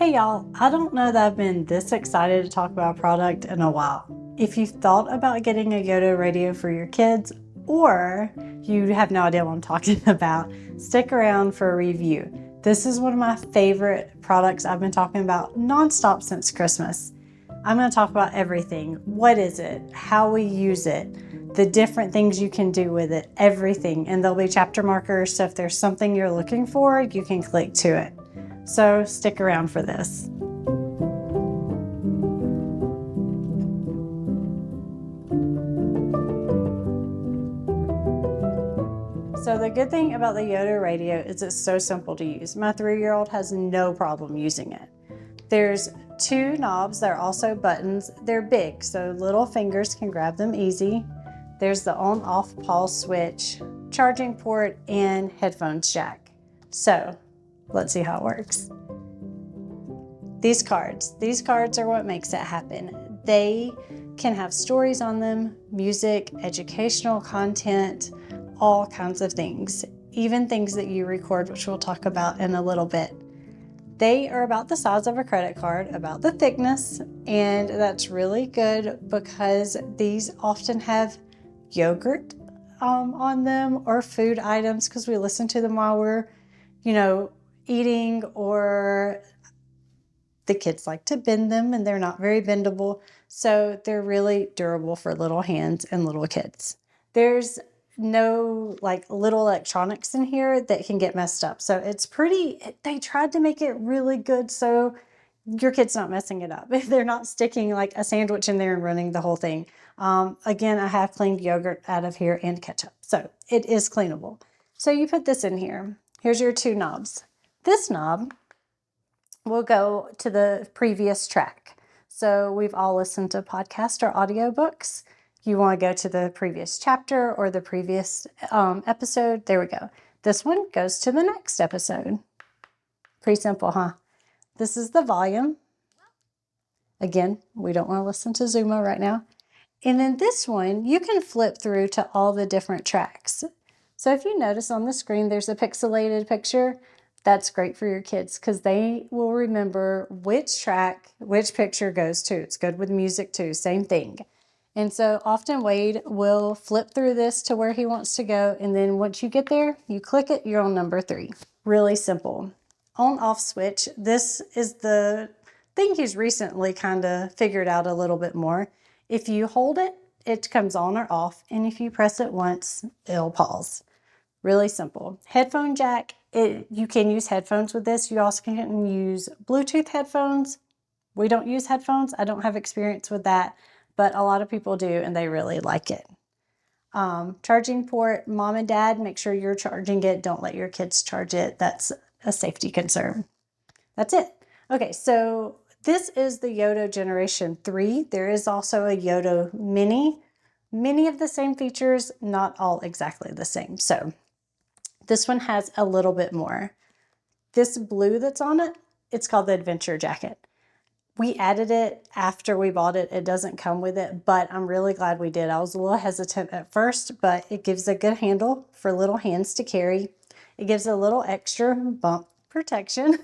Hey y'all, I don't know that I've been this excited to talk about a product in a while. If you've thought about getting a Yoto radio for your kids, or you have no idea what I'm talking about, stick around for a review. This is one of my favorite products I've been talking about nonstop since Christmas. I'm going to talk about everything. What is it? How we use it? The different things you can do with it, everything. And there'll be chapter markers, so if there's something you're looking for, you can click to it. So stick around for this. So the good thing about the Yoto radio is it's so simple to use. My 3-year-old has no problem using it. There's 2 knobs that are also buttons. They're big, so little fingers can grab them easy. There's the on-off pause switch, charging port, and headphones jack. So let's see how it works. These cards are what makes it happen. They can have stories on them, music, educational content, all kinds of things, even things that you record, which we'll talk about in a little bit. They are about the size of a credit card, about the thickness, and that's really good because these often have yogurt on them or food items because we listen to them while we're, eating, or the kids like to bend them and they're not very bendable. So they're really durable for little hands and little kids. There's no little electronics in here that can get messed up. So they tried to make it really good so your kid's not messing it up. They're not sticking like a sandwich in there and running the whole thing. Again, I have cleaned yogurt out of here and ketchup. So it is cleanable. So you put this in here. Here's your 2 knobs. This knob will go to the previous track. So we've all listened to podcasts or audiobooks. You want to go to the previous chapter or the previous episode. There we go. This one goes to the next episode. Pretty simple, huh? This is the volume. Again, we don't want to listen to Zuma right now. And then this one, you can flip through to all the different tracks. So if you notice on the screen, there's a pixelated picture. That's great for your kids because they will remember which track, which picture goes to. It's good with music too, same thing. And so often Wade will flip through this to where he wants to go. And then once you get there, you click it, you're on number 3. Really simple. On-off switch. This is the thing he's recently kind of figured out a little bit more. If you hold it, it comes on or off. And if you press it once, it'll pause. Really simple. Headphone jack. You can use headphones with this. You also can use Bluetooth headphones. We don't use headphones. I don't have experience with that, but a lot of people do, and they really like it. Charging port, mom and dad, make sure you're charging it. Don't let your kids charge it. That's a safety concern. That's it. Okay, so this is the Yoto Generation 3. There is also a Yoto Mini. Many of the same features, not all exactly the same. So this one has a little bit more. This blue that's on it, it's called the Adventure Jacket. We added it after we bought it. It doesn't come with it, but I'm really glad we did. I was a little hesitant at first, but it gives a good handle for little hands to carry. It gives a little extra bump protection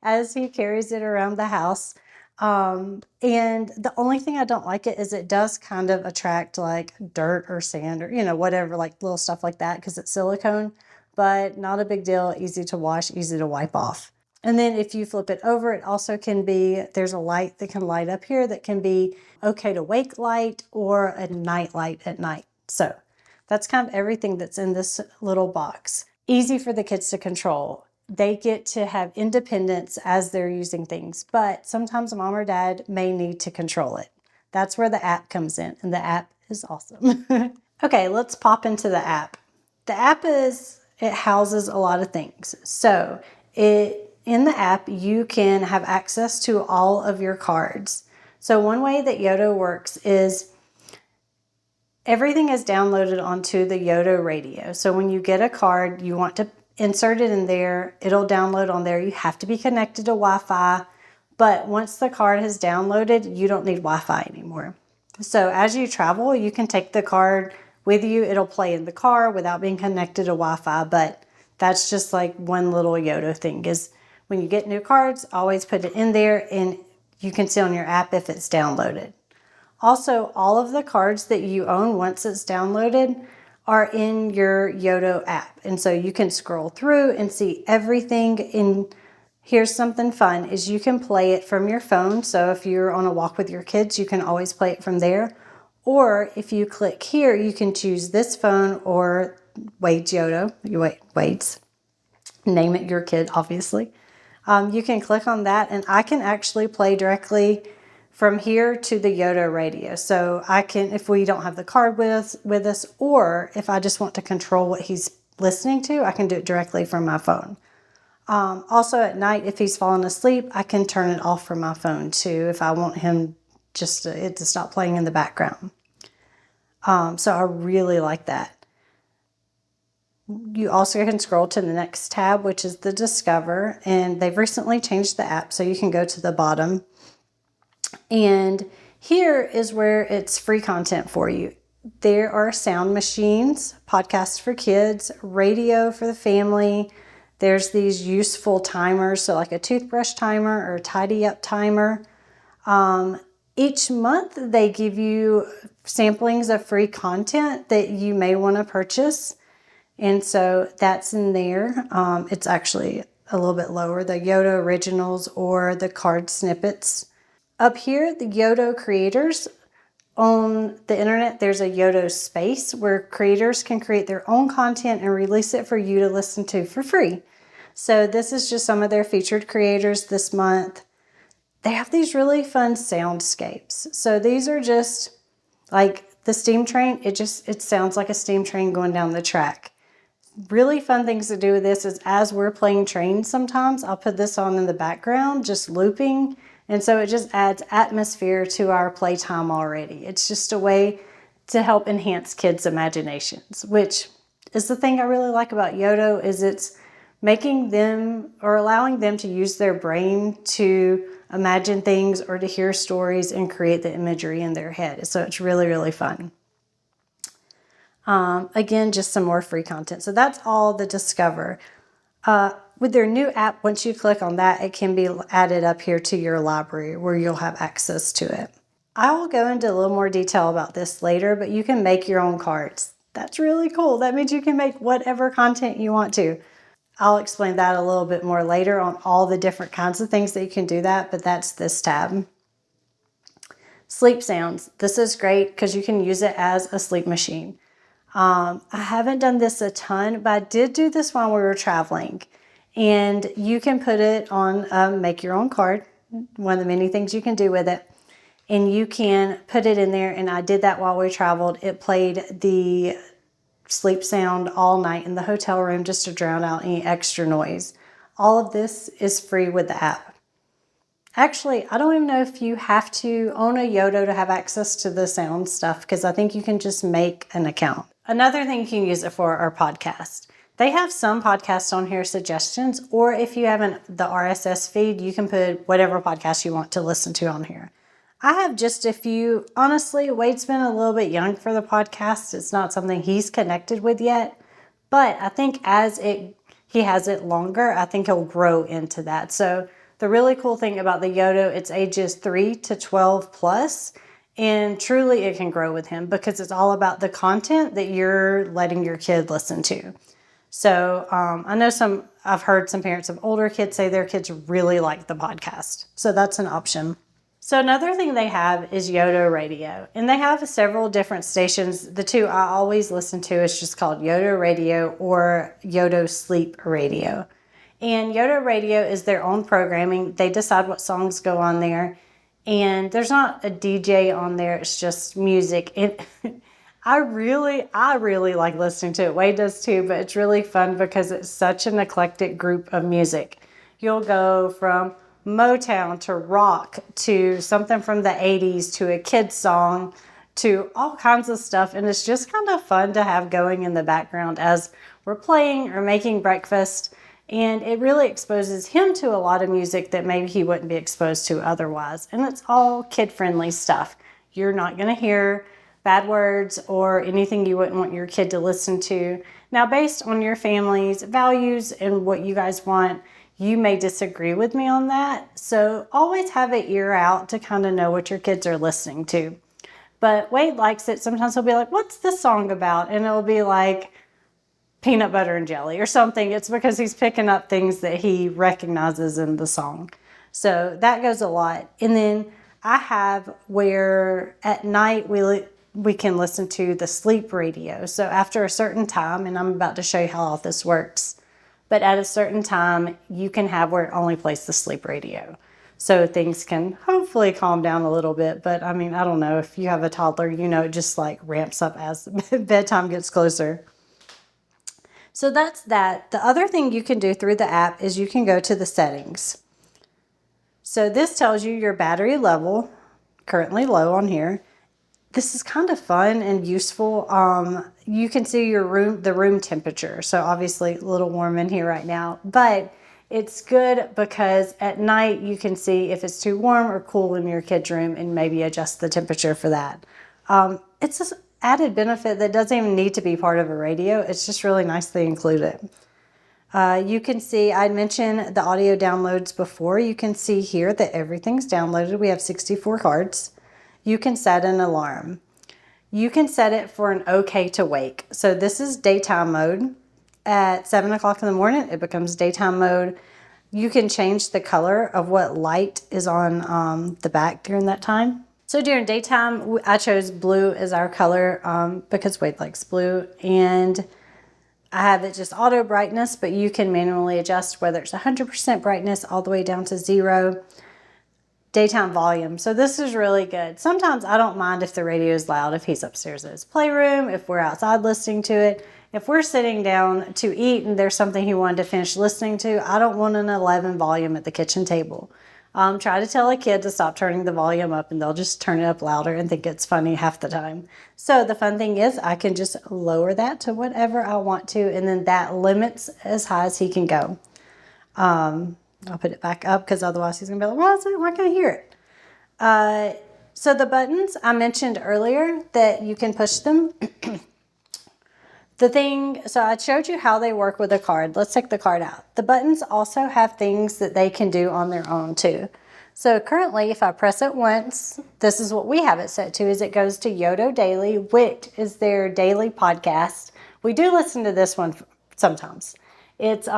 as he carries it around the house. And the only thing I don't like it is it does kind of attract like dirt or sand or, whatever, like little stuff like that because it's silicone, but not a big deal. Easy to wash, easy to wipe off. And then if you flip it over, it also can be, there's a light that can light up here that can be okay to wake light or a night light at night. So that's kind of everything that's in this little box. Easy for the kids to control. They get to have independence as they're using things, but sometimes mom or dad may need to control it. That's where the app comes in, and the app is awesome. Okay, let's pop into the app. The app it houses a lot of things. So in the app, you can have access to all of your cards. So one way that Yoto works is everything is downloaded onto the Yoto radio. So when you get a card, you want to insert it in there. It'll download on there. You have to be connected to Wi-Fi. But once the card has downloaded, you don't need Wi-Fi anymore. So as you travel, you can take the card with you. It'll play in the car without being connected to Wi-Fi. But that's just like one little Yoto thing is When you get new cards, always put it in there, and you can see on your app if it's downloaded. Also, all of the cards that you own once it's downloaded are in your Yoto app. And so you can scroll through and see everything. And here's something fun is you can play it from your phone. So if you're on a walk with your kids, you can always play it from there. Or if you click here, you can choose this phone or Wade's Yoto. Wade's. Name it your kid, obviously. You can click on that, and I can actually play directly from here to the Yoto Radio. So I can, if we don't have the card with us, or if I just want to control what he's listening to, I can do it directly from my phone. Also at night, if he's fallen asleep, I can turn it off from my phone too, if I want him just it to stop playing in the background. So I really like that. You also can scroll to the next tab, which is the Discover, and they've recently changed the app, so you can go to the bottom. And here is where it's free content for you. There are sound machines, podcasts for kids, radio for the family. There's these useful timers, so like a toothbrush timer or a tidy up timer. Each month they give you samplings of free content that you may want to purchase. And so that's in there. It's actually a little bit lower, the Yoto Originals or the card snippets. Up here, the Yoto creators. On the internet, there's a Yoto space where creators can create their own content and release it for you to listen to for free. So this is just some of their featured creators this month. They have these really fun soundscapes. So these are just like the steam train. It sounds like a steam train going down the track. Really fun things to do with this is as we're playing trains sometimes, I'll put this on in the background, just looping. And so it just adds atmosphere to our playtime already. It's just a way to help enhance kids' imaginations, which is the thing I really like about Yoto is it's making them or allowing them to use their brain to imagine things or to hear stories and create the imagery in their head. So it's really, really fun. Again, just some more free content. So that's all the Discover. With their new app, once you click on that, it can be added up here to your library where you'll have access to it. I will go into a little more detail about this later, but you can make your own cards. That's really cool. That means you can make whatever content you want to. I'll explain that a little bit more later on all the different kinds of things that you can do that, but that's this tab. Sleep sounds. This is great because you can use it as a sleep machine. I haven't done this a ton, but I did do this while we were traveling. And you can put it on make your own card, one of the many things you can do with it. And you can put it in there, and I did that while we traveled. It played the sleep sound all night in the hotel room just to drown out any extra noise. All of this is free with the app. Actually, I don't even know if you have to own a Yoto to have access to the sound stuff because I think you can just make an account. Another thing you can use it for are podcasts. They have some podcasts on here, suggestions, or if you have the RSS feed, you can put whatever podcast you want to listen to on here. I have just a few. Honestly, Wade's been a little bit young for the podcast. It's not something he's connected with yet, but I think as he has it longer, I think he'll grow into that. So the really cool thing about the Yoto, it's ages 3 to 12 plus, and truly it can grow with him because it's all about the content that you're letting your kid listen to. So I know I've heard some parents of older kids say their kids really like the podcast. So that's an option. So another thing they have is Yoto Radio, and they have several different stations. The two I always listen to is just called Yoto Radio or Yoto Sleep Radio. And Yoto Radio is their own programming. They decide what songs go on there. And there's not a DJ on there. It's just music. I really like listening to it. Wade does too, but it's really fun because it's such an eclectic group of music. You'll go from Motown to rock to something from the 80s to a kid's song to all kinds of stuff. And it's just kind of fun to have going in the background as we're playing or making breakfast. And it really exposes him to a lot of music that maybe he wouldn't be exposed to otherwise. And it's all kid-friendly stuff. You're not going to hear bad words or anything you wouldn't want your kid to listen to. Now, based on your family's values and what you guys want, You may disagree with me on that. So always have an ear out to kind of know what your kids are listening to. But Wade likes it. Sometimes he'll be like, what's this song about? And it'll be like peanut butter and jelly or something. It's because he's picking up things that he recognizes in the song. So that goes a lot. And then I have where at night we can listen to the sleep radio. So after a certain time, and I'm about to show you how all this works, but at a certain time, you can have where it only plays the sleep radio. So things can hopefully calm down a little bit. But I mean, I don't know, if you have a toddler, you know, it just like ramps up as bedtime gets closer. So that's that. The other thing you can do through the app is you can go to the settings. So this tells you your battery level, currently low on here. This is kind of fun and useful. You can see the room temperature. So obviously a little warm in here right now, but it's good because at night you can see if it's too warm or cool in your kid's room and maybe adjust the temperature for that. It's an added benefit that doesn't even need to be part of a radio. It's just really nice they include it. You can see, I mentioned the audio downloads before. You can see here that everything's downloaded. We have 64 cards. You can set an alarm. You can set it for an okay to wake. So this is daytime mode. At 7 o'clock in the morning, it becomes daytime mode. You can change the color of what light is on the back during that time. So during daytime, I chose blue as our color because Wade likes blue. And I have it just auto brightness, but you can manually adjust whether it's 100% brightness all the way down to 0. Daytime volume. So this is really good. Sometimes I don't mind if the radio is loud, if he's upstairs in his playroom, if we're outside listening to it. If we're sitting down to eat and there's something he wanted to finish listening to, I don't want an 11 volume at the kitchen table. Try to tell a kid to stop turning the volume up and they'll just turn it up louder and think it's funny half the time. So the fun thing is I can just lower that to whatever I want to, and then that limits as high as he can go. I'll put it back up because otherwise he's going to be like, why can't I hear it? So the buttons, I mentioned earlier that you can push them. So I showed you how they work with a card. Let's take the card out. The buttons also have things that they can do on their own too. So currently, if I press it once, this is what we have it set to, is it goes to Yoto Daily, which is their daily podcast. We do listen to this one sometimes. It's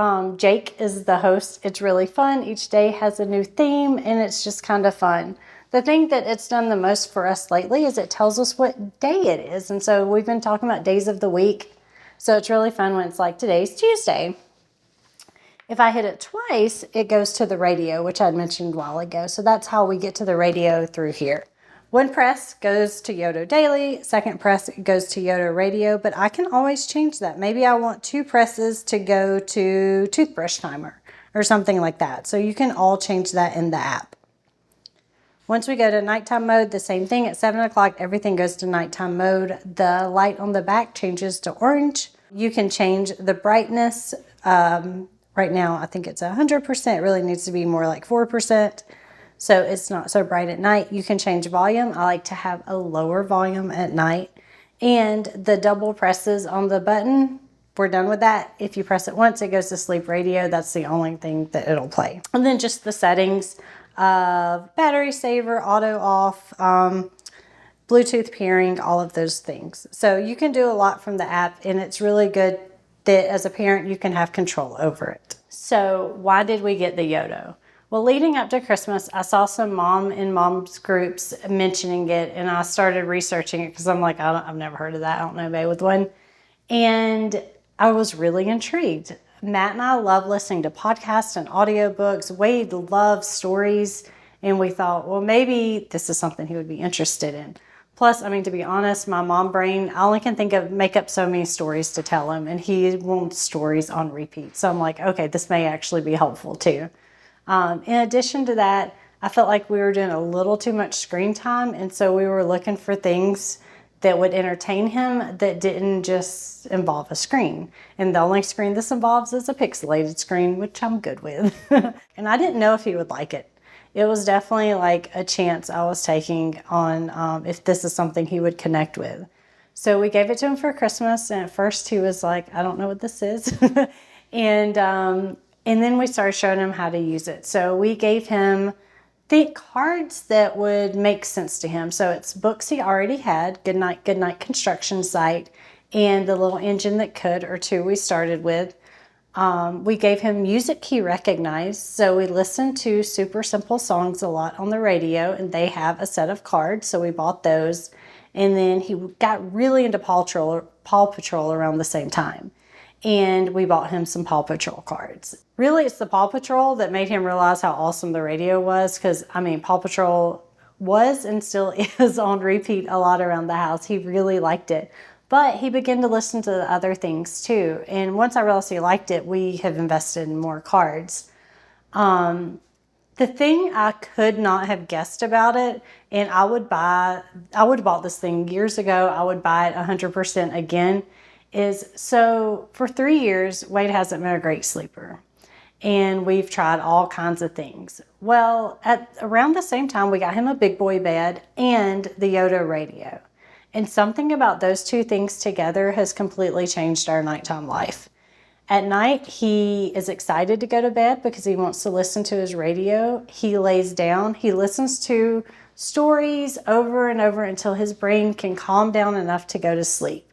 Jake is the host. It's really fun. Each day has a new theme and it's just kind of fun. The thing that it's done the most for us lately is it tells us what day it is. And so we've been talking about days of the week. So it's really fun when it's like today's Tuesday. If I hit it twice, it goes to the radio, which I mentioned a while ago. So that's how we get to the radio through here. One press goes to Yoto Daily, second press goes to Yoto Radio, but I can always change that. Maybe I want 2 presses to go to toothbrush timer or something like that. So you can all change that in the app. Once we go to nighttime mode, the same thing. At 7 o'clock, everything goes to nighttime mode. The light on the back changes to orange. You can change the brightness. Right now, I think it's 100%. It really needs to be more like 4%. So it's not so bright at night. You can change volume. I like to have a lower volume at night. And the double presses on the button, we're done with that. If you press it once, it goes to sleep radio. That's the only thing that it'll play. And then just the settings of battery saver, auto off, Bluetooth pairing, all of those things. So you can do a lot from the app, and it's really good that as a parent you can have control over it. So why did we get the Yoto? Well, leading up to Christmas, I saw some moms groups mentioning it, and I started researching it because I'm like, I've never heard of that. I don't know anybody with one. And I was really intrigued. Matt and I love listening to podcasts and audiobooks. Wade loves stories, and we thought, well, maybe this is something he would be interested in. Plus, I mean, to be honest, my mom brain, I only can make up so many stories to tell him, and he wants stories on repeat. So I'm like, okay, this may actually be helpful too. In addition to that, I felt like we were doing a little too much screen time, and so we were looking for things that would entertain him that didn't just involve a screen. And the only screen this involves is a pixelated screen, which I'm good with. And I didn't know if he would like it. It was definitely like a chance I was taking on if this is something he would connect with. So we gave it to him for Christmas, and at first he was like, I don't know what this is. And And then we started showing him how to use it. So we gave him the cards that would make sense to him. So it's books he already had, Goodnight Construction Site, and The Little Engine That Could, or two we started with. We gave him music he recognized. So we listened to Super Simple songs a lot on the radio, and they have a set of cards. So we bought those. And then he got really into Paw Patrol around the same time. And we bought him some Paw Patrol cards. Really, it's the Paw Patrol that made him realize how awesome the radio was, because, I mean, Paw Patrol was and still is on repeat a lot around the house. He really liked it. But he began to listen to the other things too. And once I realized he liked it, we have invested in more cards. The thing I could not have guessed about it, and I would have bought this thing years ago, I would buy it 100% again, is so for 3 years, Wade hasn't been a great sleeper. And we've tried all kinds of things. Well, at around the same time, we got him a big boy bed and the Yoto radio. And something about those two things together has completely changed our nighttime life. At night, he is excited to go to bed because he wants to listen to his radio. He lays down, he listens to stories over and over until his brain can calm down enough to go to sleep.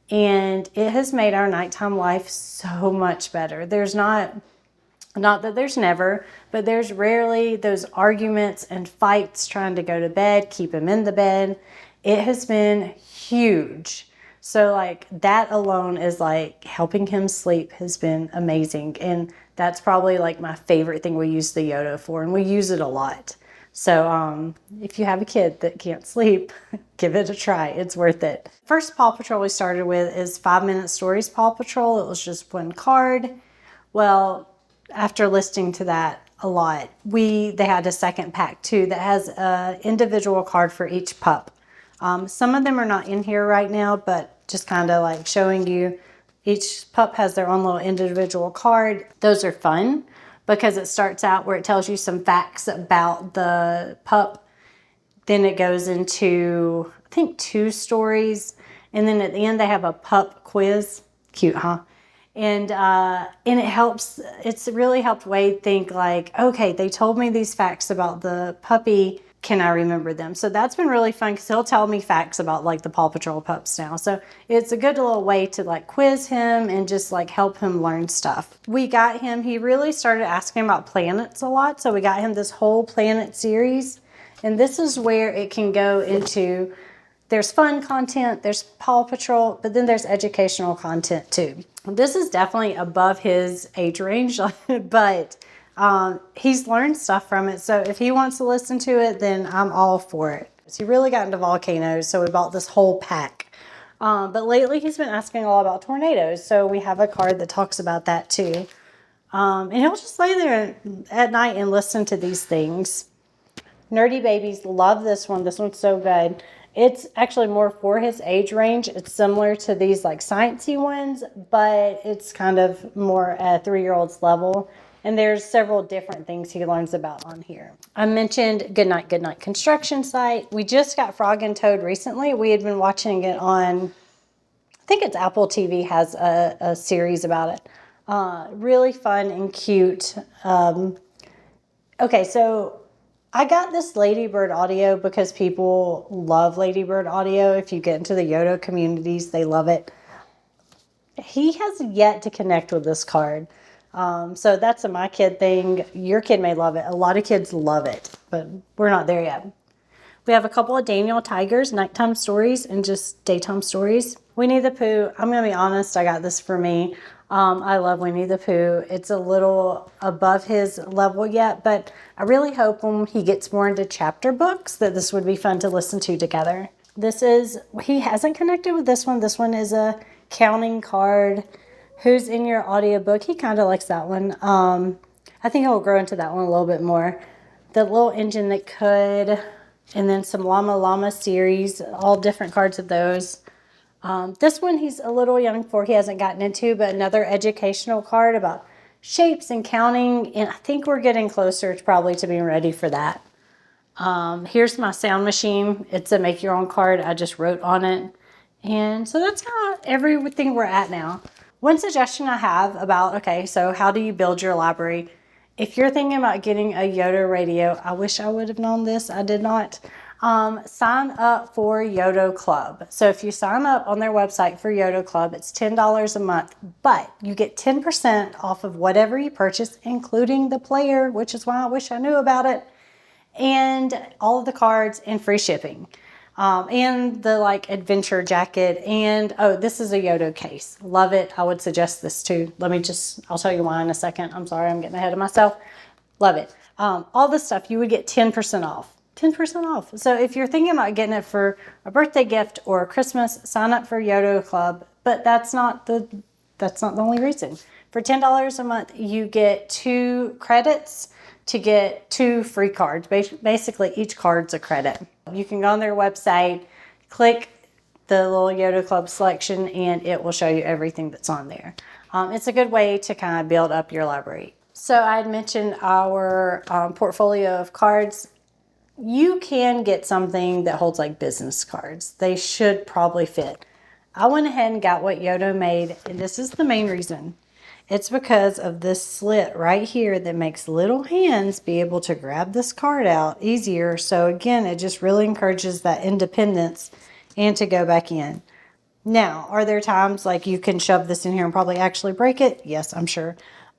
And it has made our nighttime life so much better. There's not that there's never, but there's rarely those arguments and fights trying to go to bed, keep him in the bed. It has been huge. So like that alone is like helping him sleep has been amazing. And that's probably like my favorite thing we use the Yoto for, and we use it a lot. So if you have a kid that can't sleep, give it a try. It's worth it. First Paw Patrol we started with is 5 Minute Stories Paw Patrol. It was just one card. Well, after listening to that a lot, they had a second pack too that has an individual card for each pup. Some of them are not in here right now, but just kind of like showing you each pup has their own little individual card. Those are fun because it starts out where it tells you some facts about the pup. Then it goes into, I think, 2 stories. And then at the end, they have a pup quiz. Cute, huh? And it's really helped Wade think like, okay, they told me these facts about the puppy. Can I remember them? So that's been really fun because he'll tell me facts about like the Paw Patrol pups now. So it's a good little way to like quiz him and just like help him learn stuff. He really started asking about planets a lot. So we got him this whole planet series. And this is where it can go into, there's fun content, there's Paw Patrol, but then there's educational content too. This is definitely above his age range, but he's learned stuff from it. So if he wants to listen to it, then I'm all for it. So he really got into volcanoes, so we bought this whole pack. But lately he's been asking a lot about tornadoes. So we have a card that talks about that too. And he'll just lay there at night and listen to these things. Nerdy babies love this one. This one's so good. It's actually more for his age range. It's similar to these like sciencey ones, but it's kind of more at a 3-year-old's level. And there's several different things he learns about on here. I mentioned Goodnight Construction Site. We just got Frog and Toad recently. We had been watching it on, I think it's Apple TV has a series about it. Really fun and cute. Okay, so I got this Ladybird audio because people love Ladybird audio. If you get into the Yoto communities, they love it. He has yet to connect with this card. So that's a my kid thing. Your kid may love it. A lot of kids love it, but we're not there yet. We have a couple of Daniel Tiger's nighttime stories and just daytime stories. Winnie the Pooh, I'm going to be honest, I got this for me. I love Winnie the Pooh. It's a little above his level yet, but I really hope when he gets more into chapter books that this would be fun to listen to together. He hasn't connected with this one. This one is a counting card. Who's in your audiobook? He kind of likes that one. I think he'll grow into that one a little bit more. The Little Engine That Could, and then some Llama Llama series, all different cards of those. This one he's a little young for, he hasn't gotten into, but another educational card about shapes and counting, and I think we're getting closer to probably to being ready for that. Here's my sound machine. It's a make your own card. I just wrote on it. And so that's kind of everything we're at now. One suggestion I have about, okay, so how do you build your library? If you're thinking about getting a Yoto radio, I wish I would have known this. I did not. Sign up for Yoto Club. So if you sign up on their website for Yoto Club, it's $10 a month, but you get 10% off of whatever you purchase, including the player, which is why I wish I knew about it, and all of the cards and free shipping. And the like adventure jacket, and oh, this is a Yoto case. Love it. I would suggest this too. I'll tell you why in a second. I'm sorry, I'm getting ahead of myself. Love it. All this stuff, you would get 10% off. 10% off. So if you're thinking about getting it for a birthday gift or a Christmas, sign up for Yoto Club. But that's not the only reason. For $10 a month, you get 2 credits to get 2 free cards. Basically, each card's a credit. You can go on their website, click the little Yoto Club selection, and it will show you everything that's on there. It's a good way to kind of build up your library. So I had mentioned our portfolio of cards. You can get something that holds like business cards. They should probably fit. I went ahead and got what Yoto made, and this is the main reason. It's because of this slit right here that makes little hands be able to grab this card out easier. So again, it just really encourages that independence and to go back in. Now, are there times like you can shove this in here and probably actually break it? Yes, I'm sure.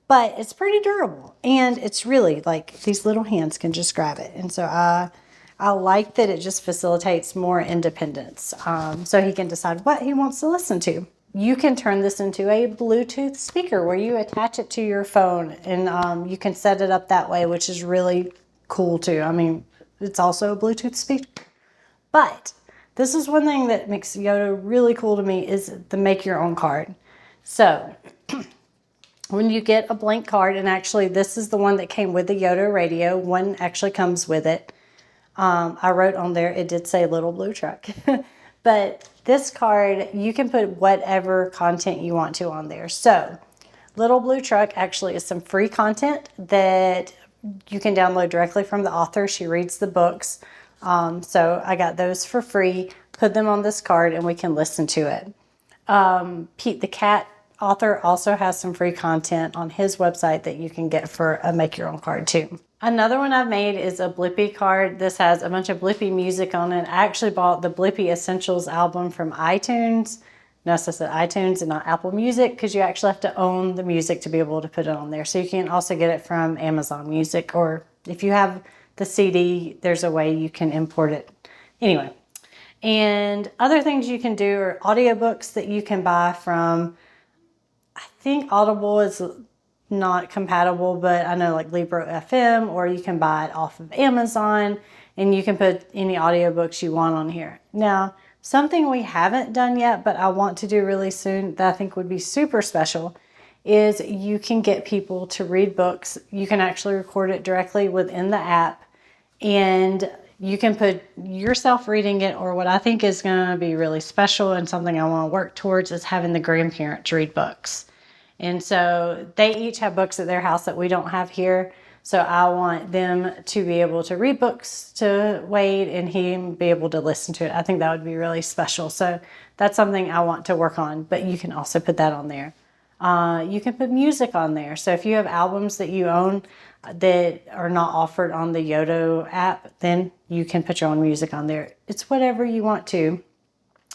But it's pretty durable, and it's really like these little hands can just grab it. And so I like that it just facilitates more independence, so he can decide what he wants to listen to. You can turn this into a Bluetooth speaker where you attach it to your phone, and you can set it up that way, which is really cool too. I mean, it's also a Bluetooth speaker. But this is one thing that makes Yoto really cool to me is the make your own card. So when you get a blank card, and actually this is the one that came with the Yoto radio, one actually comes with it. I wrote on there, it did say Little Blue Truck. But this card, you can put whatever content you want to on there. So Little Blue Truck actually is some free content that you can download directly from the author. She reads the books. So I got those for free, put them on this card, and we can listen to it. Pete the Cat author also has some free content on his website that you can get for a make your own card too. Another one I've made is a Blippi card. This has a bunch of Blippi music on it. I actually bought the Blippi Essentials album from iTunes. Notice I said iTunes and not Apple Music, because you actually have to own the music to be able to put it on there. So you can also get it from Amazon Music, or if you have the CD, there's a way you can import it. Anyway, and other things you can do are audiobooks that you can buy from, I think Audible is not compatible, but I know like Libro FM, or you can buy it off of Amazon, and you can put any audiobooks you want on here. Now, something we haven't done yet, but I want to do really soon that I think would be super special, is you can get people to read books. You can actually record it directly within the app, and you can put yourself reading it, or what I think is going to be really special and something I want to work towards is having the grandparents read books. And so they each have books at their house that we don't have here. So I want them to be able to read books to Wade and him be able to listen to it. I think that would be really special. So that's something I want to work on, but you can also put that on there. You can put music on there. So if you have albums that you own that are not offered on the Yoto app, then you can put your own music on there. It's whatever you want to.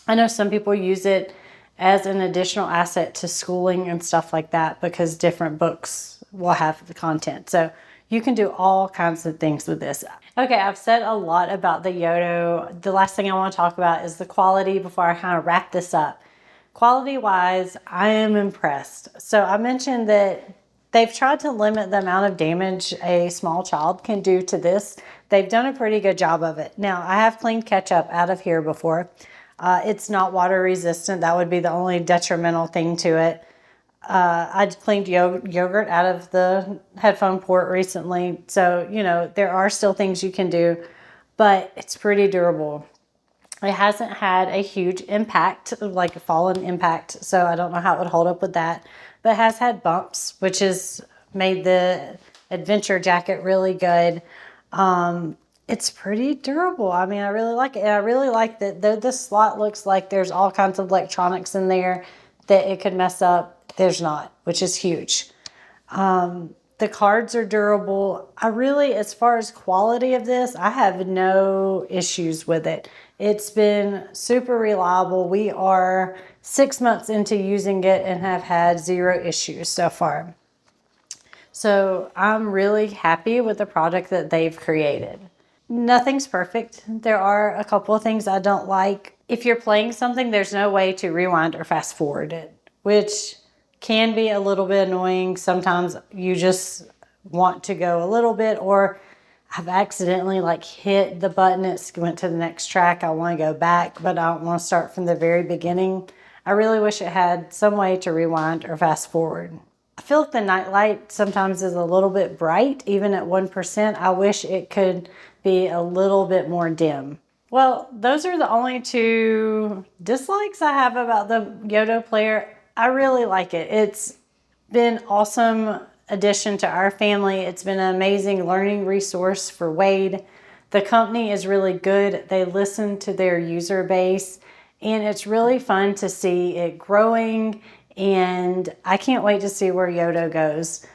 I know some people use it as an additional asset to schooling and stuff like that, because different books will have the content. So you can do all kinds of things with this. Okay, I've said a lot about the Yoto. The last thing I want to talk about is the quality before I kind of wrap this up. Quality-wise, I am impressed. So I mentioned that they've tried to limit the amount of damage a small child can do to this. They've done a pretty good job of it. Now, I have cleaned ketchup out of here before. It's not water resistant. That would be the only detrimental thing to it. I cleaned yogurt out of the headphone port recently. So, you know, there are still things you can do, but it's pretty durable. It hasn't had a huge impact, like a fallen impact. So I don't know how it would hold up with that, but it has had bumps, which has made the adventure jacket really good. It's pretty durable. I mean, I really like it. And I really like that though this slot looks like there's all kinds of electronics in there that it could mess up. There's not, which is huge. The cards are durable. As far as quality of this, I have no issues with it. It's been super reliable. We are 6 months into using it and have had 0 issues so far. So I'm really happy with the product that they've created. Nothing's perfect. There are a couple of things I don't like. If you're playing something, there's no way to rewind or fast forward it, which can be a little bit annoying. Sometimes you just want to go a little bit, or I've accidentally hit the button, it went to the next track. I want to go back, but I don't want to start from the very beginning. I really wish it had some way to rewind or fast forward. I feel like the Nightlight sometimes is a little bit bright, even at 1%. I wish it could be a little bit more dim. Well, those are the only 2 dislikes I have about the Yoto Player. I really like it. It's been an awesome addition to our family. It's been an amazing learning resource for Wade. The company is really good. They listen to their user base, and it's really fun to see it growing, and I can't wait to see where Yoto goes.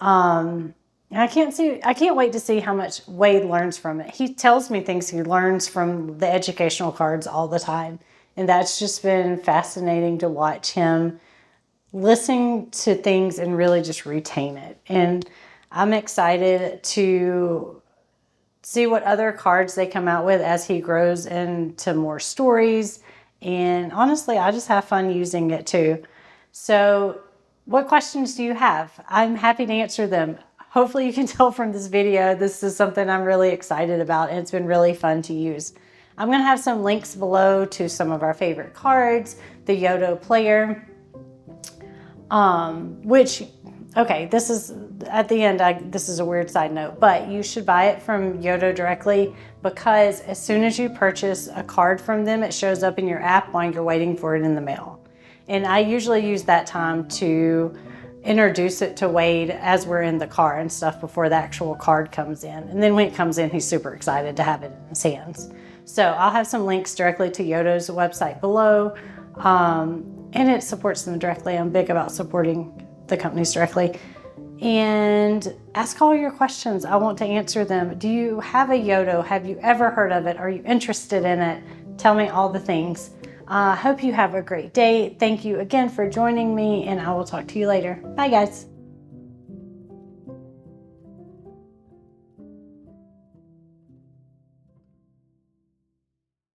I can't wait to see how much Wade learns from it. He tells me things he learns from the educational cards all the time, and that's just been fascinating to watch him listen to things and really just retain it. And I'm excited to see what other cards they come out with as he grows into more stories. And honestly, I just have fun using it too. So what questions do you have? I'm happy to answer them. Hopefully you can tell from this video, this is something I'm really excited about, and it's been really fun to use. I'm going to have some links below to some of our favorite cards, the Yoto Player, this is at the end, this is a weird side note, but you should buy it from Yoto directly, because as soon as you purchase a card from them, it shows up in your app while you're waiting for it in the mail. And I usually use that time to introduce it to Wade as we're in the car and stuff before the actual card comes in. And then when it comes in, he's super excited to have it in his hands. So I'll have some links directly to Yoto's website below. And it supports them directly. I'm big about supporting the companies directly. And ask all your questions. I want to answer them. Do you have a Yoto? Have you ever heard of it? Are you interested in it? Tell me all the things. I hope you have a great day. Thank you again for joining me, and I will talk to you later. Bye, guys.